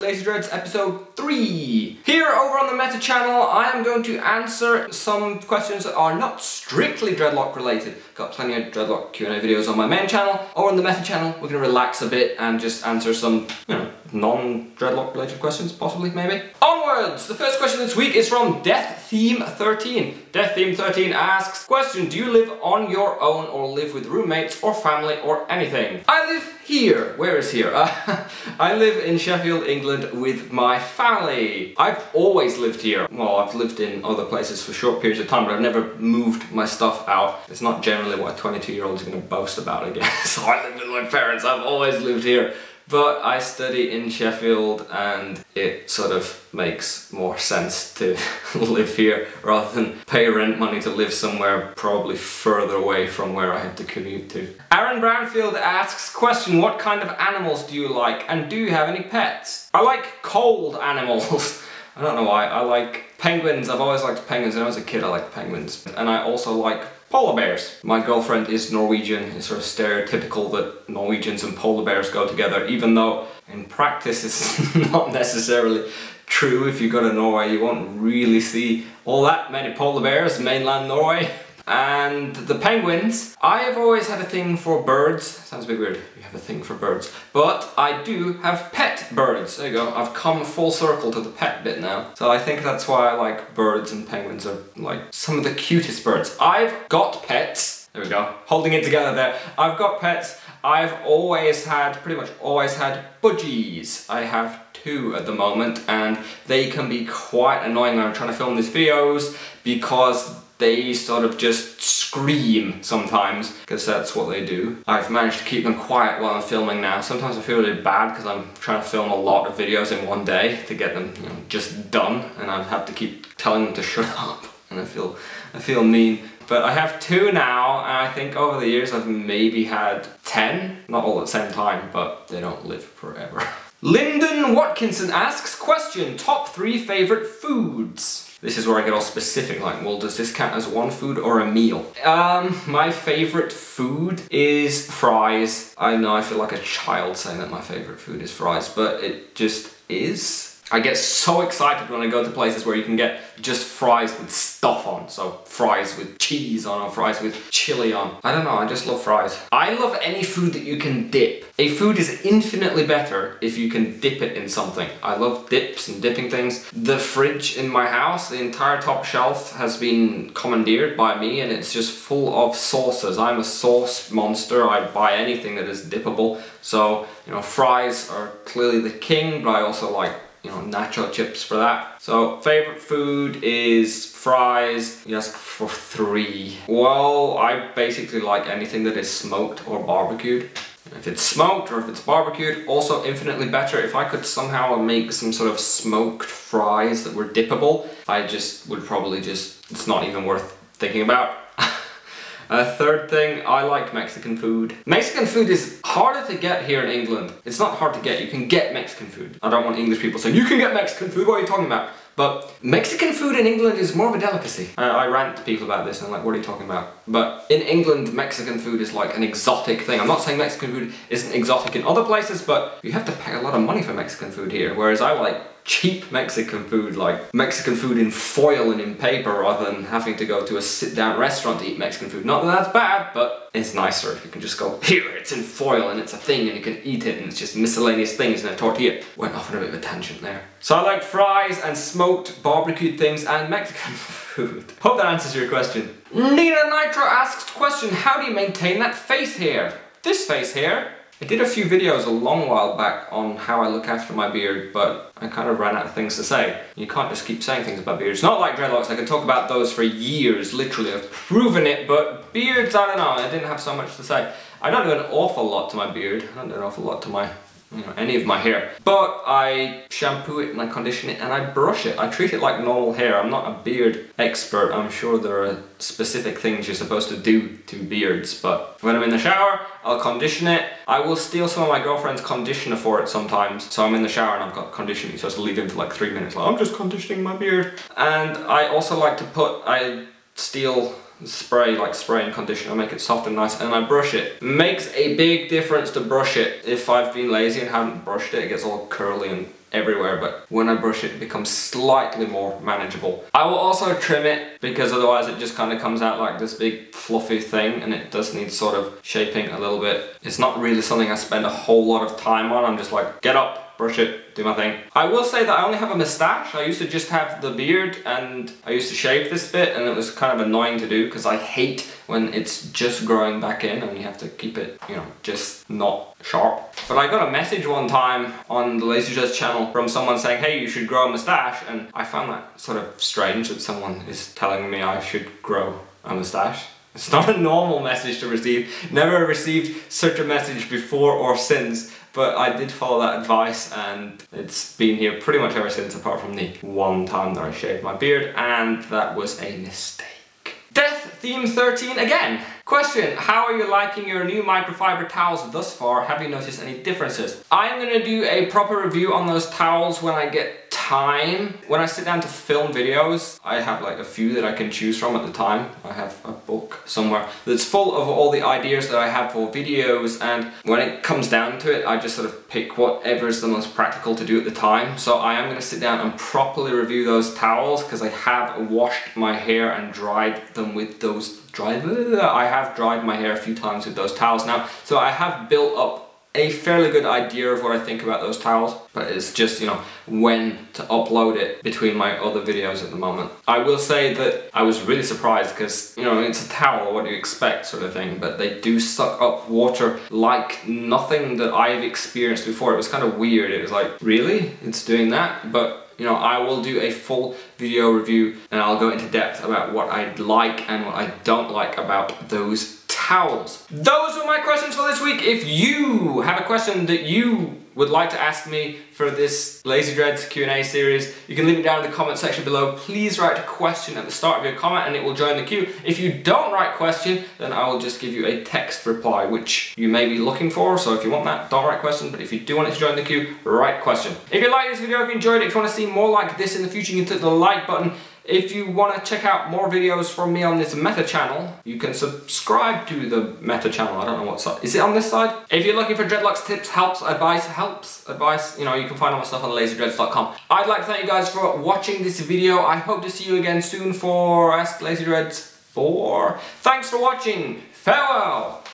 Lazydreads episode 3. Here over on the Meta channel I am going to answer some questions that are not strictly dreadlock related. Got plenty of dreadlock Q&A videos on my main channel. Over on the Meta channel we're going to relax a bit and just answer some, non-dreadlock related questions, possibly, maybe. Onwards! The first question this week is from DeathThemeThirteen. DeathThemeThirteen asks, question, do you live on your own or live with roommates or family or anything? I live here. Where is here? I live in Sheffield, England with my family. I've always lived here. Well, I've lived in other places for short periods of time, but I've never moved my stuff out. It's not generally what a 22-year-old is going to boast about, I guess. So I live with my parents. I've always lived here. But I study in Sheffield and it sort of makes more sense to live here rather than pay rent money to live somewhere probably further away from where I have to commute to. Aaron Brownfield asks, question, what kind of animals do you like and do you have any pets? I like cold animals. I don't know why. I like penguins. I've always liked penguins. When I was a kid I liked penguins. And I also like polar bears. My girlfriend is Norwegian. It's sort of stereotypical that Norwegians and polar bears go together, even though in practice it's not necessarily true. If you go to Norway you won't really see all that many polar bears, mainland Norway. And the penguins, I have always had a thing for birds. Sounds a bit weird, you have a thing for birds. But I do have pet birds. There you go, I've come full circle to the pet bit now. So I think that's why I like birds, and penguins are like some of the cutest birds. I've got pets. There we go, holding it together there. I've got pets. I've always had, pretty much always had budgies. I have 2 at the moment and they can be quite annoying when I'm trying to film these videos because they sort of just scream sometimes, because that's what they do. I've managed to keep them quiet while I'm filming now. Sometimes I feel really bad because I'm trying to film a lot of videos in one day to get them just done, and I have to keep telling them to shut up, and I feel mean. But I have 2 now, and I think over the years I've maybe had 10. Not all at the same time, but they don't live forever. Lyndon Watkinson asks, question, top 3 favourite foods? This is where I get all specific, like, well, does this count as one food or a meal? My favourite food is fries. I know I feel like a child saying that my favourite food is fries, but it just is. I get so excited when I go to places where you can get just fries with stuff on. So fries with cheese on or fries with chili on. I don't know, I just love fries. I love any food that you can dip. A food is infinitely better if you can dip it in something. I love dips and dipping things. The fridge in my house, the entire top shelf has been commandeered by me and it's just full of sauces. I'm a sauce monster. I buy anything that is dippable. So, fries are clearly the king, but I also like nacho chips for that. So, favourite food is fries. You ask for 3. Well, I basically like anything that is smoked or barbecued. If it's smoked or if it's barbecued, also infinitely better. If I could somehow make some sort of smoked fries that were dippable, I just would probably it's not even worth thinking about. Third thing, I like Mexican food. Mexican food is harder to get here in England. It's not hard to get, you can get Mexican food. I don't want English people saying, you can get Mexican food, what are you talking about? But Mexican food in England is more of a delicacy. I rant to people about this and I'm like, what are you talking about? But in England, Mexican food is like an exotic thing. I'm not saying Mexican food isn't exotic in other places, but you have to pay a lot of money for Mexican food here, whereas I like cheap Mexican food, like Mexican food in foil and in paper, rather than having to go to a sit-down restaurant to eat Mexican food. Not that that's bad, but it's nicer if you can just go, here, it's in foil and it's a thing and you can eat it and it's just miscellaneous things in a tortilla. Went off on a bit of a tangent there. So I like fries and smoked barbecued things and Mexican food. Hope that answers your question. Nita Nitro asks, question, how do you maintain that face hair? This face hair? I did a few videos a long while back on how I look after my beard, but I kind of ran out of things to say. You can't just keep saying things about beards. Not like dreadlocks, I can talk about those for years, literally. I've proven it, but beards, I don't know, I didn't have so much to say. I don't do an awful lot to my beard. I don't do an awful lot to my, any of my hair. But I shampoo it and I condition it and I brush it. I treat it like normal hair. I'm not a beard expert. I'm sure there are specific things you're supposed to do to beards, but when I'm in the shower, I'll condition it. I will steal some of my girlfriend's conditioner for it sometimes. So I'm in the shower and I've got conditioning, so I just leave it for like 3 minutes. Like, I'm just conditioning my beard. And I also like to I steal spray, like spray and conditioner, make it soft and nice, and I brush it. Makes a big difference to brush it. If I've been lazy and haven't brushed it, it gets all curly and everywhere, but when I brush it, it becomes slightly more manageable. I will also trim it because otherwise it just kind of comes out like this big fluffy thing, and it does need sort of shaping a little bit. It's not really something I spend a whole lot of time on. I'm just like, get up, brush it, do my thing. I will say that I only have a moustache. I used to just have the beard, and I used to shave this bit, and it was kind of annoying to do because I hate when it's just growing back in and you have to keep it, you know, just not sharp. But I got a message one time on the Lazydreads channel from someone saying, hey, you should grow a moustache, and I found that sort of strange that someone is telling me I should grow a moustache. It's not a normal message to receive. Never received such a message before or since, but I did follow that advice, and it's been here pretty much ever since, apart from the one time that I shaved my beard, and that was a mistake. DeathThemeThirteen again. Question, how are you liking your new microfiber towels thus far? Have you noticed any differences? I'm going to do a proper review on those towels when I get time. When I sit down to film videos, I have like a few that I can choose from at the time. I have a book somewhere that's full of all the ideas that I have for videos, and when it comes down to it, I just sort of pick whatever is the most practical to do at the time. So I am going to sit down and properly review those towels because I have washed my hair and dried them with those I have dried my hair a few times with those towels now, so I have built up a fairly good idea of what I think about those towels, but it's just, you know, when to upload it between my other videos at the moment. I will say that I was really surprised because, you know, it's a towel, what do you expect sort of thing, but they do suck up water like nothing that I've experienced before. It was kind of weird. It was like, really? It's doing that? But you know, I will do a full video review and I'll go into depth about what I like and what I don't like about those towels. Those were my questions for this week. If you have a question that you would like to ask me for this Lazydreads Q&A series, you can leave it down in the comment section below. Please write a question at the start of your comment and it will join the queue. If you don't write a question, then I will just give you a text reply, which you may be looking for. So if you want that, don't write a question. But if you do want it to join the queue, write a question. If you like this video, if you enjoyed it, if you want to see more like this in the future, you can click the like button. If you want to check out more videos from me on this Meta channel, you can subscribe to the Meta channel. I don't know what side. Is it on this side? If you're looking for dreadlocks tips, advice, you know, you can find all my stuff on lazydreads.com. I'd like to thank you guys for watching this video. I hope to see you again soon for Ask Lazydreads 4. Thanks for watching. Farewell.